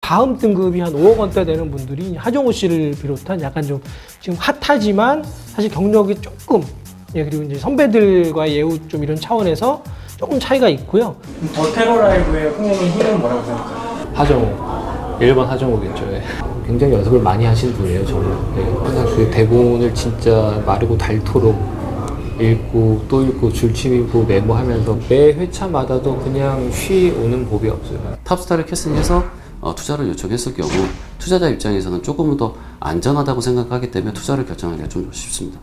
다음 등급이 한 5억 원대 되는 분들이 하정우 씨를 비롯한 약간 좀 지금 핫하지만 사실 경력이 조금 그리고 이제 선배들과의 예우 좀 이런 차원에서 조금 차이가 있고요. 더 테러 라이브의 흥행의 힘은 뭐라고 생각해요? 하정우, 1번 하정우겠죠. 예. 굉장히 연습을 많이 하신 분이에요, 정말. 예. 항상 그 대본을 진짜 마르고 닳도록 읽고 또 읽고 줄치고 메모하면서 매 회차마다도 그냥 쉬 오는 법이 없어요. 탑스타를 캐스팅해서 투자를 요청했을 경우 투자자 입장에서는 조금은 더 안전하다고 생각하기 때문에 투자를 결정하기가 좀 쉽습니다.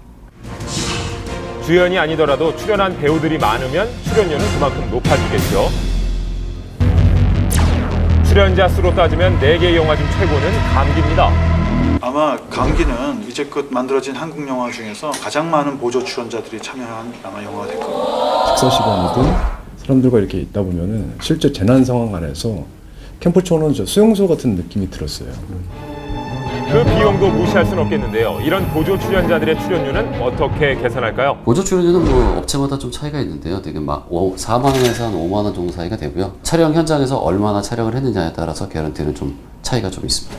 주연이 아니더라도 출연한 배우들이 많으면 출연료는 그만큼 높아지겠죠. 출연자 수로 따지면 4개 영화 중 최고는 감기입니다. 아마 감기는 이제껏 만들어진 한국 영화 중에서 가장 많은 보조 출연자들이 참여한 아마 영화가 될 겁니다. 식사 시간이든 사람들과 이렇게 있다 보면은 실제 재난 상황 안에서 캠프초는 수용소 같은 느낌이 들었어요. 그 비용도 무시할 수는 없겠는데요. 이런 보조 출연자들의 출연료는 어떻게 계산할까요? 보조 출연료는 뭐 업체마다 좀 차이가 있는데요. 되게 막 4만 원에서 한 5만 원 정도 사이가 되고요. 촬영 현장에서 얼마나 촬영을 했느냐에 따라서 개런티는 좀 차이가 좀 있습니다.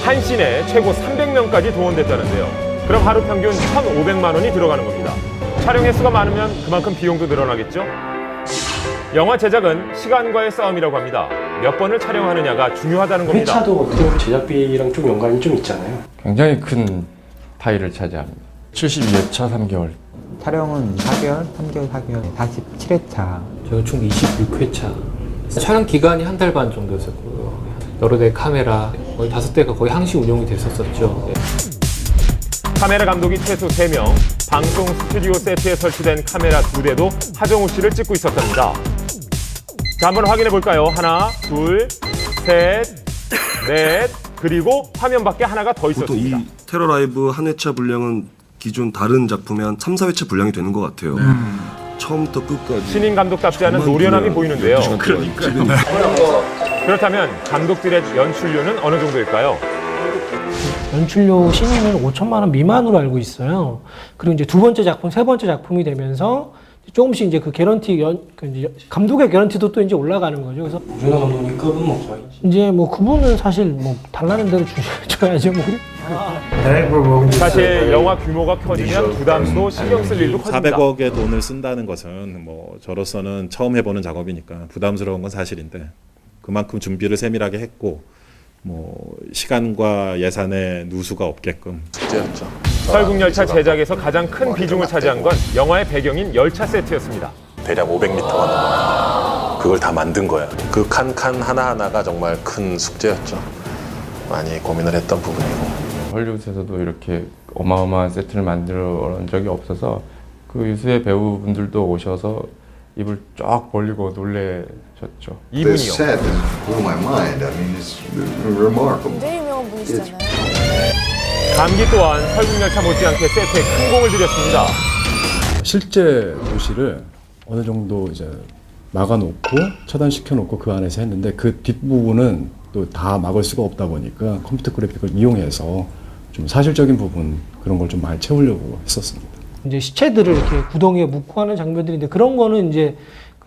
한 씬에 최고 300명까지 동원됐다는데요. 그럼 하루 평균 1,500만 원이 들어가는 겁니다. 촬영 횟수가 많으면 그만큼 비용도 늘어나겠죠? 영화 제작은 시간과의 싸움이라고 합니다. 몇 번을 촬영하느냐가 중요하다는 겁니다. 회차도 어떻게 보면 제작비랑 좀 연관이 좀 있잖아요. 굉장히 큰 파일을 차지합니다. 72회차 3개월. 촬영은 4개월, 3개월, 4개월, 47회차. 저희가 총 26회차. 촬영 기간이 한 달 반 정도였었고요. 여러 대 카메라, 거의 5대가 거의 항시 운영이 됐었죠. 카메라 감독이 최소 3명, 방송 스튜디오 세트에 설치된 카메라 2대도 하정우 씨를 찍고 있었답니다. 자, 한번 확인해 볼까요? 하나, 둘, 셋, 넷, 그리고 화면 밖에 하나가 더 있었습니다. 보통 이 테러 라이브 한 회차 분량은 기존 다른 작품의 한 3, 4회차 분량이 되는 것 같아요. 처음부터 끝까지. 신인 감독답지 않은 노련함이 보이는데요. 그렇다면 감독들의 연출료는 어느 정도일까요? 연출료 신인은 5천만 원 미만으로 알고 있어요. 그리고 이제 두 번째 작품, 세 번째 작품이 되면서 조금씩 이제 그 개런티 이제 감독의 개런티도 또 이제 올라가는 거죠. 그래서 윤아 감독님 급은 뭐 이제 뭐 그분은 사실 뭐 달라는 대로 줘야죠. 뭐. 사실 영화 규모가 커지면 부담도 신경 쓸 일도 커집니다. 400억의 돈을 쓴다는 것은 뭐 저로서는 처음 해보는 작업이니까 부담스러운 건 사실인데 그만큼 준비를 세밀하게 했고 뭐 시간과 예산에 누수가 없게끔 숙제였죠. 설국열차 제작에서 가장 큰 비중을 차지한 건 영화의 배경인 열차 세트였습니다. 대략 500m가 넘어요. 그걸 다 만든 거야. 그 칸 하나하나가 정말 큰 숙제였죠. 많이 고민을 했던 부분이고. 헐리우드에서도 이렇게 어마어마한 세트를 만들어 온 적이 없어서 그 유수의 배우분들도 오셔서 입을 쫙 벌리고 놀래셨죠. 이분이요. 굉장히 유명한 분이시잖아요. 감기 또한 설국열차 못지않게 세트에 큰 공을 들였습니다. 실제 도시를 어느 정도 이제 막아놓고 차단시켜놓고 그 안에서 했는데 그 뒷부분은 또 다 막을 수가 없다 보니까 컴퓨터 그래픽을 이용해서 좀 사실적인 부분 그런 걸 좀 많이 채우려고 했었습니다. 이제 시체들을 이렇게 구덩이에 묻고 하는 장면들인데 그런 거는 이제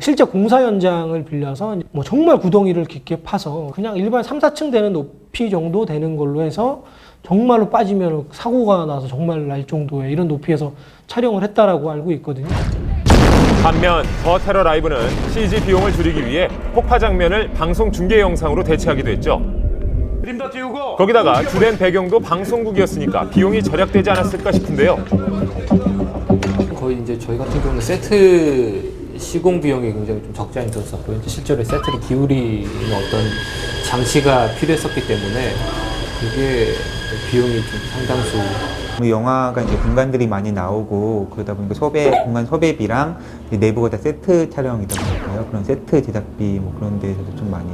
실제 공사 현장을 빌려서 뭐 정말 구덩이를 깊게 파서 그냥 일반 3, 4층 되는 높이 정도 되는 걸로 해서 정말로 빠지면 사고가 나서 정말 날 정도의 이런 높이에서 촬영을 했다라고 알고 있거든요. 반면 더 테러 라이브는 CG 비용을 줄이기 위해 폭파 장면을 방송 중계 영상으로 대체하기도 했죠. 거기다가 주된 배경도 방송국이었으니까 비용이 절약되지 않았을까 싶은데요. 거의 이제 저희 같은 경우는 세트 시공 비용이 굉장히 좀 적지 않게 들었었고요. 이제 실제로 세트를 기울이는 어떤 장치가 필요했었기 때문에 그게 비용이 좀 상당수. 영화가 이제 공간들이 많이 나오고 그러다 보니까 공간 소배비랑 내부가 다 세트 촬영이다 보니까요. 그런 세트 제작비 뭐 그런 데서도 좀 많이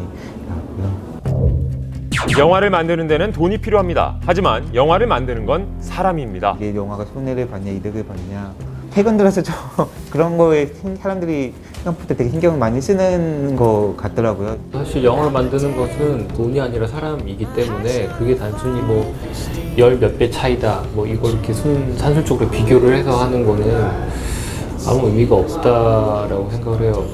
나왔고요. 영화를 만드는 데는 돈이 필요합니다. 하지만 영화를 만드는 건 사람입니다. 이게 영화가 손해를 받냐 이득을 받냐 최근 들어서 좀 그런 거에 사람들이 생각보다 되게 신경을 많이 쓰는 것 같더라고요. 사실 영화를 만드는 것은 돈이 아니라 사람이기 때문에 그게 단순히 뭐 열 몇 배 차이다 뭐 이걸 이렇게 산술적으로 비교를 해서 하는 거는 아무 의미가 없다라고 생각을 해요.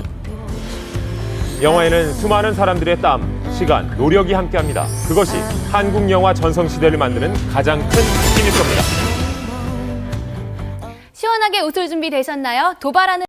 영화에는 수많은 사람들의 땀, 시간, 노력이 함께합니다. 그것이 한국 영화 전성시대를 만드는 가장 큰 힘일 겁니다. 시원하게 웃을 준비 되셨나요? 도발하는